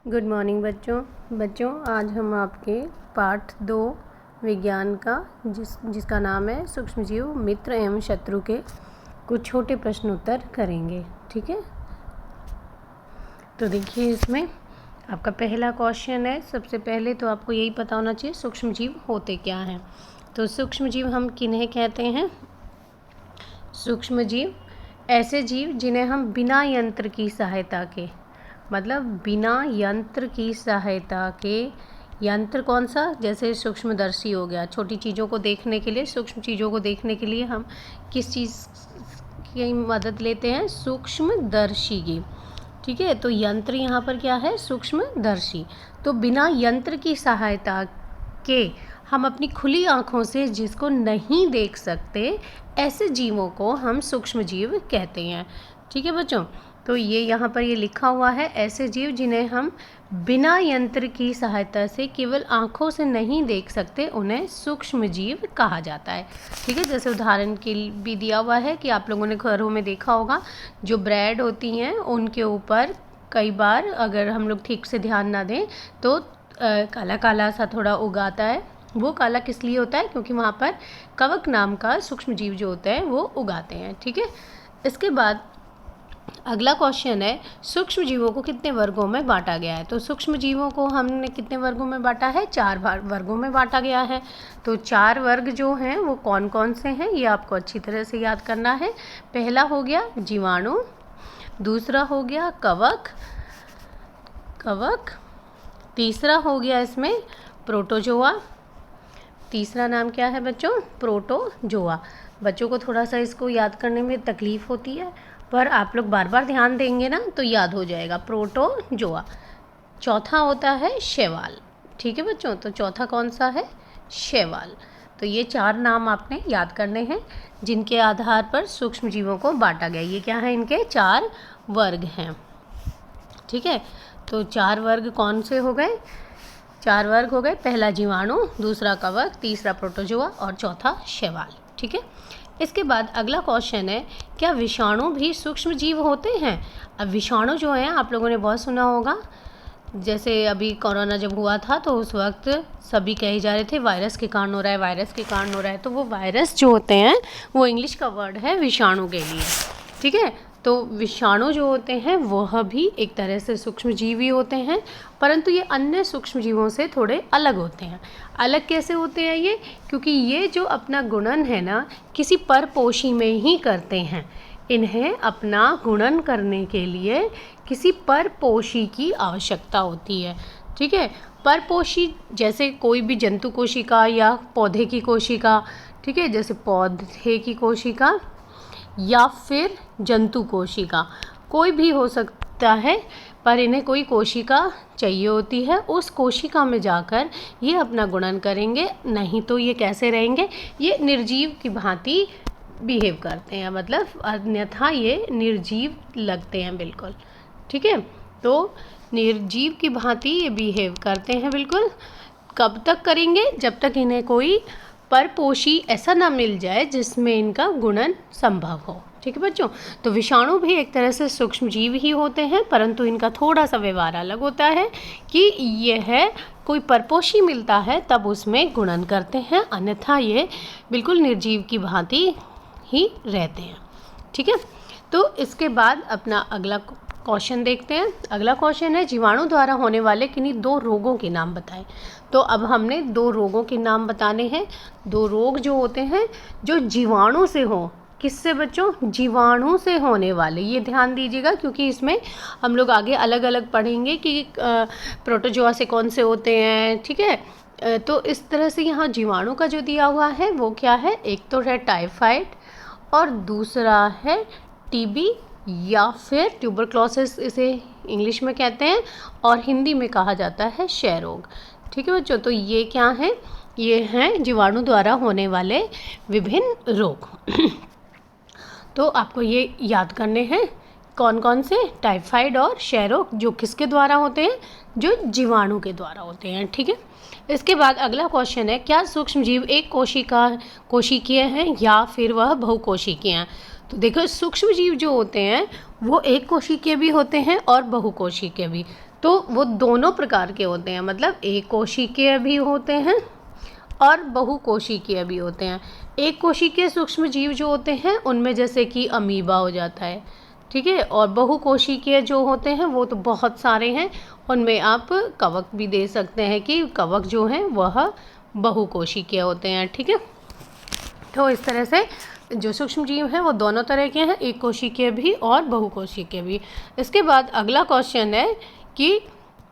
Good morning बच्चों आज हम आपके पाठ 2 विज्ञान का जिसका नाम है सूक्ष्मजीव मित्र एवं शत्रु के कुछ छोटे प्रश्न उत्तर करेंगे। ठीक है, तो देखिए इसमें आपका पहला क्वेश्चन है। सबसे पहले तो आपको यही पता होना चाहिए सूक्ष्मजीव होते क्या हैं। तो सूक्ष्मजीव हम किन्हें कहते हैं? सूक्ष्मजीव ऐसे जीव जिन्हें हम बिना यंत्र की सहायता के, मतलब बिना यंत्र की सहायता के, यंत्र कौन सा? जैसे सूक्ष्मदर्शी हो गया, छोटी चीज़ों को देखने के लिए, सूक्ष्म चीज़ों को देखने के लिए हम किस चीज़ की मदद लेते हैं? सूक्ष्मदर्शी की। ठीक है, तो यंत्र यहाँ पर क्या है? सूक्ष्मदर्शी। तो बिना यंत्र की सहायता के हम अपनी खुली आँखों से जिसको नहीं देख सकते, ऐसे जीवों को हम सूक्ष्मजीव कहते हैं। ठीक है बच्चों, तो ये यहाँ पर ये लिखा हुआ है, ऐसे जीव जिन्हें हम बिना यंत्र की सहायता से केवल आँखों से नहीं देख सकते, उन्हें सूक्ष्मजीव कहा जाता है। ठीक है, जैसे उदाहरण के भी दिया हुआ है कि आप लोगों ने घरों में देखा होगा, जो ब्रेड होती हैं उनके ऊपर कई बार अगर हम लोग ठीक से ध्यान ना दें तो काला काला सा थोड़ा उगाता है। वो काला किस लिए होता है? क्योंकि वहाँ पर कवक नाम का सूक्ष्मजीव जो होता है वो उगाते हैं। ठीक है, इसके बाद अगला क्वेश्चन है, सूक्ष्म जीवों को कितने वर्गों में बांटा गया है? तो सूक्ष्म जीवों को हमने कितने वर्गों में बांटा है? 4 वर्गों में बांटा गया है। तो 4 वर्ग जो हैं वो कौन कौन से हैं, ये आपको अच्छी तरह से याद करना है। पहला हो गया जीवाणु, दूसरा हो गया कवक, तीसरा हो गया इसमें प्रोटोजोआ। तीसरा नाम क्या है बच्चों? प्रोटोजोआ। बच्चों को थोड़ा सा इसको याद करने में तकलीफ़ होती है, पर आप लोग बार बार ध्यान देंगे ना तो याद हो जाएगा। प्रोटोजोआ। चौथा होता है शैवाल। ठीक है बच्चों, तो चौथा कौन सा है? शैवाल। तो ये 4 नाम आपने याद करने हैं जिनके आधार पर सूक्ष्म जीवों को बांटा गया। ये क्या है? इनके 4 वर्ग हैं। ठीक है, तो 4 वर्ग कौन से हो गए? 4 वर्ग हो गए, पहला जीवाणु, दूसरा कवक, तीसरा प्रोटोजोआ और चौथा शैवाल। ठीक है, इसके बाद अगला क्वेश्चन है, क्या विषाणु भी सूक्ष्म जीव होते हैं? अब विषाणु जो है आप लोगों ने बहुत सुना होगा, जैसे अभी कोरोना जब हुआ था तो उस वक्त सभी कहे जा रहे थे वायरस के कारण हो रहा है, वायरस के कारण हो रहा है। तो वो वायरस जो होते हैं वो इंग्लिश का वर्ड है विषाणु के लिए। ठीक है, तो विषाणु जो होते हैं वह भी एक तरह से सूक्ष्मजीवी होते हैं, परंतु ये अन्य सूक्ष्मजीवों से थोड़े अलग होते हैं। अलग कैसे होते हैं ये? क्योंकि ये जो अपना गुणन है ना, किसी परपोषी में ही करते हैं। इन्हें अपना गुणन करने के लिए किसी परपोषी की आवश्यकता होती है। ठीक है, परपोषी जैसे कोई भी जंतु कोशिका या पौधे की कोशिका, ठीक है, जैसे पौधे की कोशिका या फिर जंतु कोशिका, कोई भी हो सकता है, पर इन्हें कोई कोशिका चाहिए होती है। उस कोशिका में जाकर ये अपना गुणन करेंगे, नहीं तो ये कैसे रहेंगे? ये निर्जीव की भांति बिहेव करते हैं, मतलब अन्यथा ये निर्जीव लगते हैं बिल्कुल। ठीक है, तो निर्जीव की भांति ये बिहेव करते हैं बिल्कुल। कब तक करेंगे? जब तक इन्हें कोई परपोषी ऐसा ना मिल जाए जिसमें इनका गुणन संभव हो। ठीक है बच्चों, तो विषाणु भी एक तरह से सूक्ष्मजीव ही होते हैं, परंतु इनका थोड़ा सा व्यवहार अलग होता है कि यह कोई परपोषी मिलता है तब उसमें गुणन करते हैं, अन्यथा ये बिल्कुल निर्जीव की भांति ही रहते हैं। ठीक है, तो इसके बाद अपना अगला क्वेश्चन देखते हैं। अगला क्वेश्चन है, जीवाणु द्वारा होने वाले किन्हीं 2 रोगों के नाम बताएं। तो अब हमने 2 रोगों के नाम बताने हैं। 2 रोग जो होते हैं जो जीवाणु से हो। किससे बच्चों? जीवाणु से होने वाले। ये ध्यान दीजिएगा क्योंकि इसमें हम लोग आगे अलग अलग पढ़ेंगे कि प्रोटोजोआ से कौन से होते हैं। ठीक है, तो इस तरह से यहाँ जीवाणु का जो दिया हुआ है वो क्या है? एक तो है टाइफाइड और दूसरा है टीबी या फिर ट्यूबरक्लोसिस, इसे इंग्लिश में कहते हैं, और हिंदी में कहा जाता है क्षय रोग। ठीक है बच्चों, तो ये क्या हैं? ये हैं जीवाणु द्वारा होने वाले विभिन्न रोग। तो आपको ये याद करने हैं कौन कौन से? टाइफाइड और क्षय रोग, जो किसके द्वारा होते हैं? जो जीवाणु के द्वारा होते हैं। ठीक है, इसके बाद अगला क्वेश्चन है, क्या सूक्ष्मजीव एक कोशिकीय हैं या फिर वह बहुकोशिकीय हैं? तो देखो सूक्ष्मजीव जो होते हैं वो एक कोशिकीय भी होते हैं और बहुकोशिकीय भी। तो वो दोनों प्रकार के होते हैं, मतलब एक कोशिकीय भी होते हैं और बहुकोशिकीय भी होते हैं। एक कोशिकीय सूक्ष्म जीव जो होते हैं उनमें जैसे कि अमीबा हो जाता है, ठीक है, और बहुकोशिकीय जो होते हैं वो तो बहुत सारे हैं, उनमें आप कवक भी दे सकते हैं कि कवक जो हैं वह बहुकोशिकीय होते हैं, ठीक है। तो इस तरह से जो सूक्ष्म जीव हैं वो दोनों तरह के हैं, एक कोशिकीय भी और बहुकोशिकीय भी। इसके बाद अगला क्वेश्चन है कि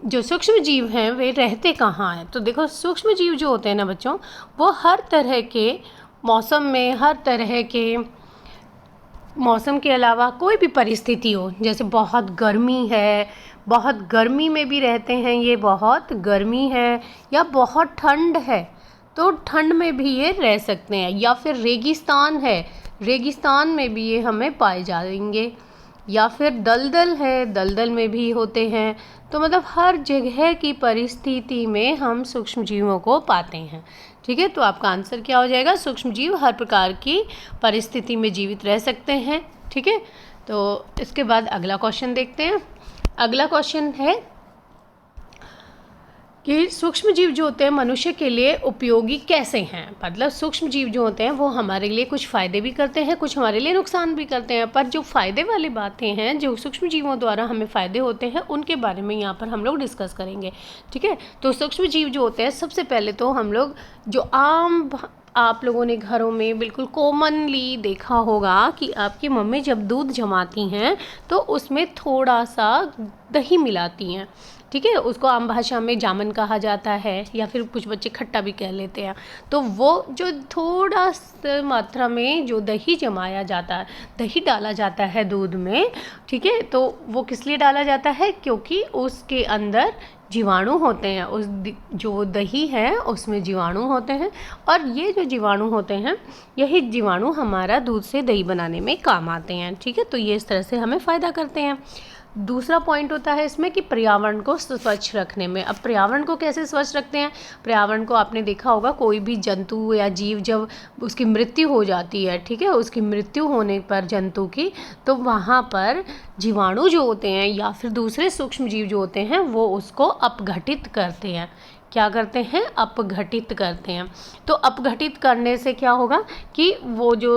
जो सूक्ष्म जीव हैं वे रहते कहाँ हैं। तो देखो सूक्ष्म जीव जो होते हैं ना बच्चों, वो हर तरह के मौसम में, हर तरह के मौसम के अलावा कोई भी परिस्थिति हो, जैसे बहुत गर्मी है, बहुत गर्मी में भी रहते हैं ये, बहुत गर्मी है या बहुत ठंड है तो ठंड में भी ये रह सकते हैं, या फिर रेगिस्तान है, रेगिस्तान में भी ये हमें पाए जाएंगे, या फिर दलदल है, दलदल में भी होते हैं। तो मतलब हर जगह की परिस्थिति में हम सूक्ष्म जीवों को पाते हैं, ठीक है। तो आपका आंसर क्या हो जाएगा, सूक्ष्म जीव हर प्रकार की परिस्थिति में जीवित रह सकते हैं, ठीक है। तो इसके बाद अगला क्वेश्चन देखते हैं। अगला क्वेश्चन है कि सूक्ष्म जीव जो होते हैं मनुष्य के लिए उपयोगी कैसे हैं। मतलब सूक्ष्म जीव जो होते हैं वो हमारे लिए कुछ फ़ायदे भी करते हैं, कुछ हमारे लिए नुकसान भी करते हैं, पर जो फ़ायदे वाली बातें हैं, जो सूक्ष्म जीवों द्वारा हमें फ़ायदे होते हैं, उनके बारे में यहाँ पर हम लोग डिस्कस करेंगे, ठीक है। तो सूक्ष्म जीव जो होते हैं, सबसे पहले तो हम लोग जो आम आप लोगों ने घरों में बिल्कुल कॉमनली देखा होगा कि आपकी मम्मी जब दूध जमाती हैं तो उसमें थोड़ा सा दही मिलाती हैं, ठीक है। उसको आम भाषा में जामन कहा जाता है, या फिर कुछ बच्चे खट्टा भी कह लेते हैं। तो वो जो थोड़ा सा मात्रा में जो दही जमाया जाता है, दही डाला जाता है दूध में, ठीक है, तो वो किस लिए डाला जाता है, क्योंकि उसके अंदर जीवाणु होते हैं, उस जो दही है उसमें जीवाणु होते हैं, और ये जो जीवाणु होते हैं यही जीवाणु हमारा दूध से दही बनाने में काम आते हैं, ठीक है। तो ये इस तरह से हमें फ़ायदा करते हैं। दूसरा पॉइंट होता है इसमें कि पर्यावरण को स्वच्छ रखने में। अब पर्यावरण को कैसे स्वच्छ रखते हैं, पर्यावरण को आपने देखा होगा कोई भी जंतु या जीव जब उसकी मृत्यु हो जाती है, ठीक है, उसकी मृत्यु होने पर जंतु की, तो वहाँ पर जीवाणु जो होते हैं या फिर दूसरे सूक्ष्म जीव जो होते हैं वो उसको अपघटित करते हैं। क्या करते हैं, अपघटित करते हैं। तो अपघटित करने से क्या होगा कि वो जो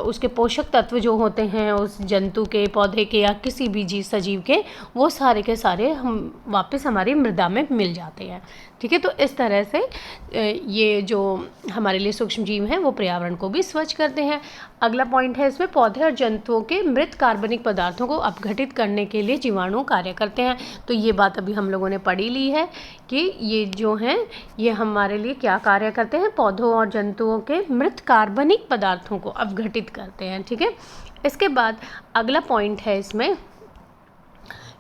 उसके पोषक तत्व जो होते हैं उस जंतु के, पौधे के या किसी भी जीव सजीव के, वो सारे के सारे हम वापस हमारी मृदा में मिल जाते हैं, ठीक है। तो इस तरह से ये जो हमारे लिए सूक्ष्म जीव हैं वो पर्यावरण को भी स्वच्छ करते हैं। अगला पॉइंट है इसमें पौधे और जंतुओं के मृत कार्बनिक पदार्थों को अपघटित करने के लिए जीवाणु कार्य करते हैं। तो ये बात अभी हम लोगों ने पढ़ी ली है कि ये जो हैं ये हमारे लिए क्या कार्य करते हैं, पौधों और जंतुओं के मृत कार्बनिक पदार्थों को अपघटित करते हैं, ठीक है। इसके बाद अगला पॉइंट है इसमें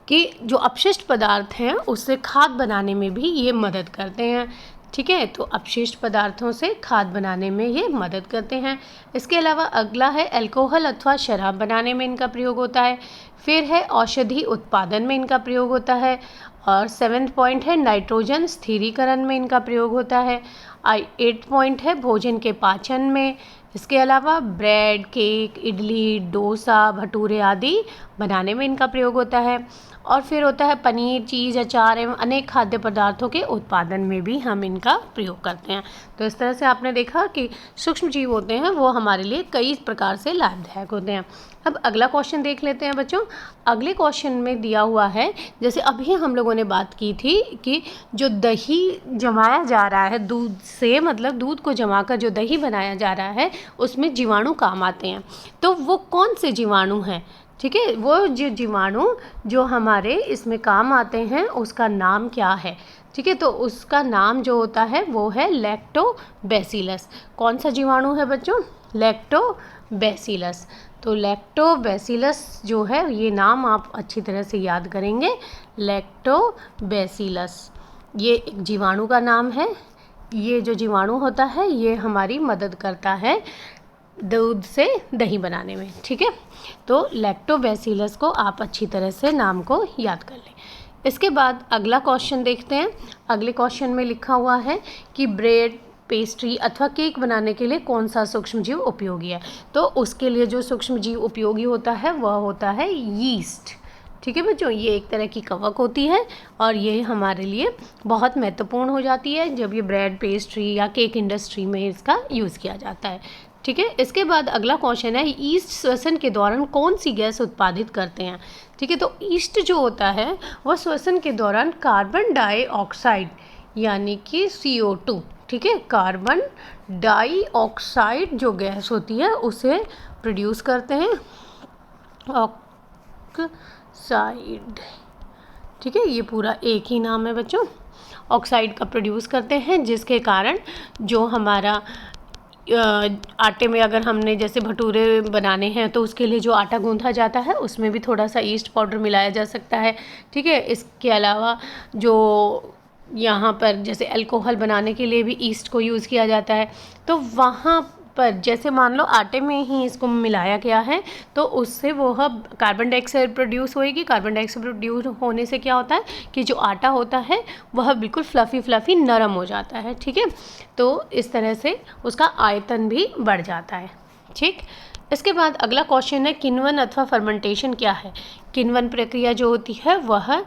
कि जो अपशिष्ट पदार्थ हैं उससे खाद बनाने में भी ये मदद करते हैं, ठीक है। तो अपशिष्ट पदार्थों से खाद बनाने में ये मदद करते हैं। इसके अलावा अगला है अल्कोहल अथवा शराब बनाने में इनका प्रयोग होता है। फिर है औषधि उत्पादन में इनका प्रयोग होता है। और 7th पॉइंट है नाइट्रोजन स्थिरीकरण में इनका प्रयोग होता है। 8th पॉइंट है भोजन के पाचन में। इसके अलावा ब्रेड, केक, इडली, डोसा, भटूरे आदि बनाने में इनका प्रयोग होता है। और फिर होता है पनीर, चीज़, अचार एवं अनेक खाद्य पदार्थों के उत्पादन में भी हम इनका प्रयोग करते हैं। तो इस तरह से आपने देखा कि सूक्ष्म जीव होते हैं वो हमारे लिए कई प्रकार से लाभदायक होते हैं। अब अगला क्वेश्चन देख लेते हैं बच्चों। अगले क्वेश्चन में दिया हुआ है, जैसे अभी हम लोगों ने बात की थी कि जो दही जमाया जा रहा है दूध से, मतलब दूध को जमाकर जो दही बनाया जा रहा है उसमें जीवाणु काम आते हैं। तो वो कौन से जीवाणु हैं, ठीक है, वो जो जीवाणु जो हमारे इसमें काम आते हैं उसका नाम क्या है, ठीक है। तो उसका नाम जो होता है वो है लैक्टोबैसिलस। कौन सा जीवाणु है बच्चों, लैक्टोबैसिलस। तो लैक्टोबैसिलस जो है ये नाम आप अच्छी तरह से याद करेंगे, लैक्टोबैसिलस ये एक जीवाणु का नाम है। ये जो जीवाणु होता है ये हमारी मदद करता है दूध से दही बनाने में, ठीक है। तो लैक्टोबैसिलस को आप अच्छी तरह से नाम को याद कर लें। इसके बाद अगला क्वेश्चन देखते हैं। अगले क्वेश्चन में लिखा हुआ है कि ब्रेड, पेस्ट्री अथवा केक बनाने के लिए कौन सा सूक्ष्म जीव उपयोगी है। तो उसके लिए जो सूक्ष्म जीव उपयोगी होता है वह होता है यीस्ट, ठीक है बच्चों, ये एक तरह की कवक होती है और ये हमारे लिए बहुत महत्वपूर्ण हो जाती है जब ये ब्रेड, पेस्ट्री या केक इंडस्ट्री में इसका यूज़ किया जाता है। ठीक है, इसके बाद अगला क्वेश्चन है, ईस्ट श्वसन के दौरान कौन सी गैस उत्पादित करते हैं। ठीक है, तो ईस्ट जो होता है वह श्वसन के दौरान कार्बन डाइऑक्साइड यानी कि CO2, ठीक है, कार्बन डाइऑक्साइड जो गैस होती है उसे प्रोड्यूस करते हैं, ऑक्साइड। ठीक है, ये पूरा एक ही नाम है बच्चों, ऑक्साइड का प्रोड्यूस करते हैं, जिसके कारण जो हमारा आटे में अगर हमने जैसे भटूरे बनाने हैं तो उसके लिए जो आटा गूंथा जाता है उसमें भी थोड़ा सा ईस्ट पाउडर मिलाया जा सकता है। ठीक है, इसके अलावा जो यहाँ पर जैसे अल्कोहल बनाने के लिए भी ईस्ट को यूज़ किया जाता है, तो वहाँ पर जैसे मान लो आटे में ही इसको मिलाया गया है तो उससे वो कार्बन डाइऑक्साइड प्रोड्यूस होएगी। कार्बन डाइऑक्साइड प्रोड्यूस होने से क्या होता है कि जो आटा होता है वह बिल्कुल फ्लफ़ी नरम हो जाता है। ठीक है, तो इस तरह से उसका आयतन भी बढ़ जाता है। ठीक, इसके बाद अगला क्वेश्चन है, किण्वन अथवा फर्मेंटेशन क्या है। किण्वन प्रक्रिया जो होती है वह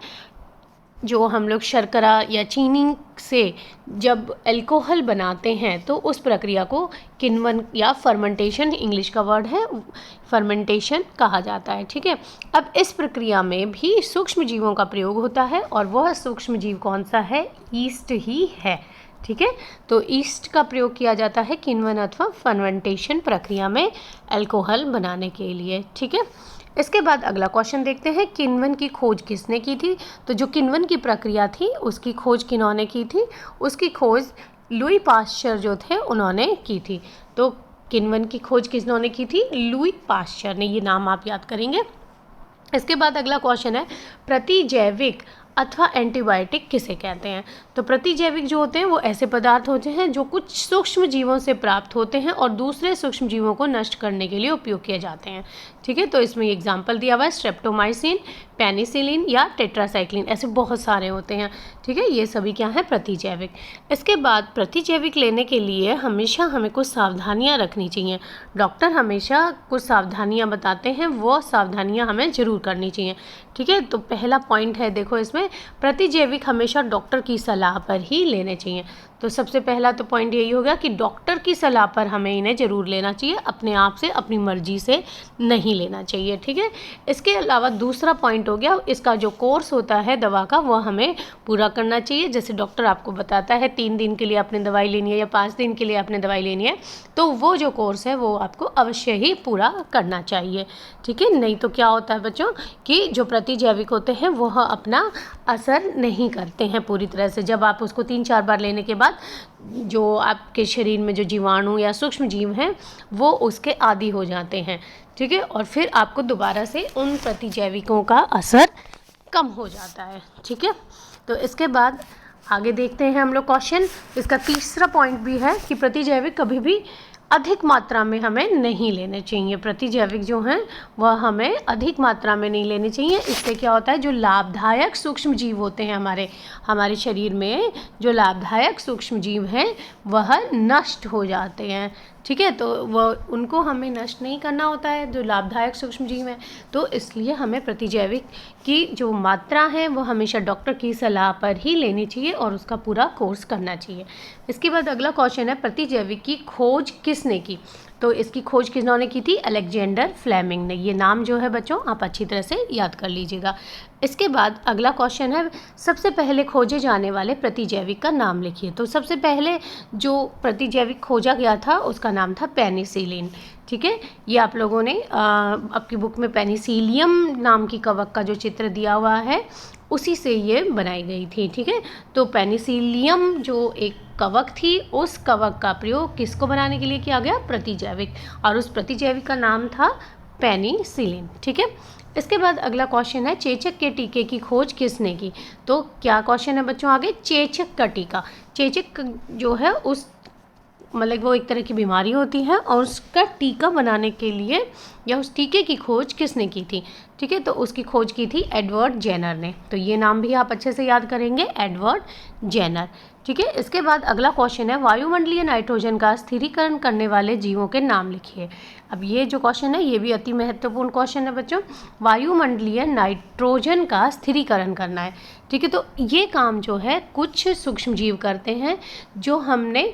जो हम लोग शर्करा या चीनी से जब अल्कोहल बनाते हैं तो उस प्रक्रिया को किण्वन या फर्मेंटेशन, इंग्लिश का वर्ड है, फर्मेंटेशन कहा जाता है। ठीक है, अब इस प्रक्रिया में भी सूक्ष्म जीवों का प्रयोग होता है और वह सूक्ष्म जीव कौन सा है, ईस्ट ही है। ठीक है, तो ईस्ट का प्रयोग किया जाता है किण्वन अथवा फर्मेंटेशन प्रक्रिया में अल्कोहल बनाने के लिए। ठीक है, इसके बाद अगला क्वेश्चन देखते हैं, किण्वन की खोज किसने की थी। तो जो किण्वन की प्रक्रिया थी उसकी खोज किन्होंने की थी, उसकी खोज लुई पाश्चर जो थे उन्होंने की थी। तो किण्वन की खोज किन्होंने की थी, लुई पाश्चर ने, ये नाम आप याद करेंगे। इसके बाद अगला क्वेश्चन है, प्रतिजैविक अथवा एंटीबायोटिक किसे कहते हैं। तो प्रतिजैविक जो होते हैं वो ऐसे पदार्थ होते हैं जो कुछ सूक्ष्म जीवों से प्राप्त होते हैं और दूसरे सूक्ष्म जीवों को नष्ट करने के लिए उपयोग किए जाते हैं। ठीक है, तो इसमें एग्जाम्पल दिया हुआ है, स्ट्रेप्टोमाइसिन, पेनिसिलिन या टेट्रासाइक्लिन, ऐसे बहुत सारे होते हैं। ठीक है, ये सभी क्या है, प्रतिजैविक। इसके बाद प्रतिजैविक लेने के लिए हमेशा हमें कुछ सावधानियां रखनी चाहिए। डॉक्टर हमेशा कुछ सावधानियां बताते हैं, वो सावधानियां हमें ज़रूर करनी चाहिए। ठीक है, तो पहला पॉइंट है, देखो इसमें प्रतिजैविक हमेशा डॉक्टर की सलाह पर ही लेने चाहिए। तो सबसे पहला तो पॉइंट यही होगा कि डॉक्टर की सलाह पर हमें इन्हें ज़रूर लेना चाहिए, अपने आप से अपनी मर्जी से नहीं लेना चाहिए। ठीक है, इसके अलावा दूसरा पॉइंट हो गया, इसका जो कोर्स होता है दवा का वह हमें पूरा करना चाहिए। जैसे डॉक्टर आपको बताता है 3 दिन के लिए आपने दवाई लेनी है या 5 दिन के लिए आपने दवाई लेनी है, तो वो जो कोर्स है वो आपको अवश्य ही पूरा करना चाहिए। ठीक है, नहीं तो क्या होता है बच्चों कि जो प्रतिजैविक होते हैं वह अपना असर नहीं करते हैं पूरी तरह से। जब आप उसको 3-4 बार लेने के बाद जो आपके शरीर में जो जीवाणु या सूक्ष्म जीव हैं वो उसके आदी हो जाते हैं। ठीक है, और फिर आपको दोबारा से उन प्रतिजैविकों का असर कम हो जाता है। ठीक है, तो इसके बाद आगे देखते हैं हम लोग क्वेश्चन। इसका तीसरा पॉइंट भी है कि प्रतिजैविक कभी भी अधिक मात्रा में हमें नहीं लेने चाहिए। प्रतिजैविक जो हैं वह हमें अधिक मात्रा में नहीं लेने चाहिए। इससे क्या होता है, जो लाभदायक सूक्ष्म जीव होते हैं हमारे शरीर में, जो लाभदायक सूक्ष्म जीव हैं वह नष्ट हो जाते हैं। ठीक है, तो वह उनको हमें नष्ट नहीं करना होता है, जो लाभदायक सूक्ष्म जीव हैं। तो इसलिए हमें प्रतिजैविक की जो मात्रा है वो हमेशा डॉक्टर की सलाह पर ही लेनी चाहिए और उसका पूरा कोर्स करना चाहिए। इसके बाद अगला क्वेश्चन है, प्रतिजैविक की खोज किसने की। तो इसकी खोज किन्होंने की थी, अलेक्जेंडर फ्लेमिंग ने। ये नाम जो है बच्चों आप अच्छी तरह से याद कर लीजिएगा। इसके बाद अगला क्वेश्चन है, सबसे पहले खोजे जाने वाले प्रतिजैविक का नाम लिखिए। तो सबसे पहले जो प्रतिजैविक खोजा गया था उसका नाम था पेनिसिलिन। ठीक है, ये आप लोगों ने आपकी बुक में पेनिसिलियम नाम की कवक का जो चित्र दिया हुआ है उसी से ये बनाई गई थी। ठीक है, तो पेनिसिलियम जो एक कवक थी, उस कवक का प्रयोग किसको बनाने के लिए किया गया, प्रतिजैविक, और उस प्रतिजैविक का नाम था पेनिसिलिन। ठीक है, इसके बाद अगला क्वेश्चन है, चेचक के टीके की खोज किसने की। तो क्या क्वेश्चन है बच्चों आगे, चेचक का टीका। चेचक जो है मतलब वो एक तरह की बीमारी होती है और उसका टीका बनाने के लिए या उस टीके की खोज किसने की थी, ठीक है, तो उसकी खोज की थी एडवर्ड जेनर ने। तो ये नाम भी आप अच्छे से याद करेंगे, एडवर्ड जेनर, ठीक है। इसके बाद अगला क्वेश्चन है वायुमंडलीय नाइट्रोजन का स्थिरीकरण करने वाले जीवों के नाम लिखिए। अब ये जो क्वेश्चन है ये भी अति महत्वपूर्ण क्वेश्चन है बच्चों। वायुमंडलीय नाइट्रोजन का स्थिरीकरण करना है, ठीक है। तो ये काम जो है कुछ सूक्ष्म जीव करते हैं, जो हमने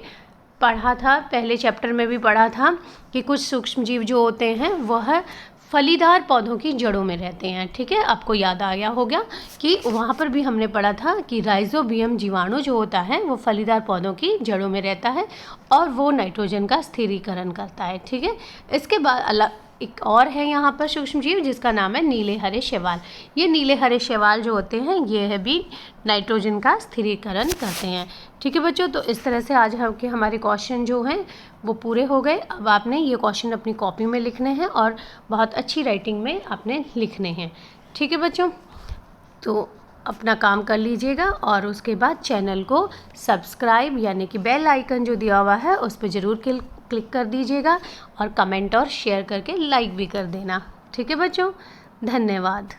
पढ़ा था, पहले चैप्टर में भी पढ़ा था कि कुछ सूक्ष्म जीव जो होते हैं वह फलीदार पौधों की जड़ों में रहते हैं, ठीक है। आपको याद आ गया होगा कि वहाँ पर भी हमने पढ़ा था कि राइजोबियम जीवाणु जो होता है वो फलीदार पौधों की जड़ों में रहता है और वो नाइट्रोजन का स्थिरीकरण करता है, ठीक है। इसके बाद अलग एक और है यहाँ पर सूक्ष्म जीव जिसका नाम है नीले हरे शैवाल। ये नीले हरे शैवाल जो होते हैं ये है भी नाइट्रोजन का स्थिरीकरण करते हैं, ठीक है बच्चों। तो इस तरह से आज के हमारे क्वेश्चन जो हैं वो पूरे हो गए। अब आपने ये क्वेश्चन अपनी कॉपी में लिखने हैं और बहुत अच्छी राइटिंग में आपने लिखने हैं, ठीक है बच्चों। तो अपना काम कर लीजिएगा और उसके बाद चैनल को सब्सक्राइब यानी कि बेल आइकन जो दिया हुआ है उस पर ज़रूर क्लिक कर दीजिएगा और कमेंट और शेयर करके लाइक भी कर देना, ठीक है बच्चों। धन्यवाद।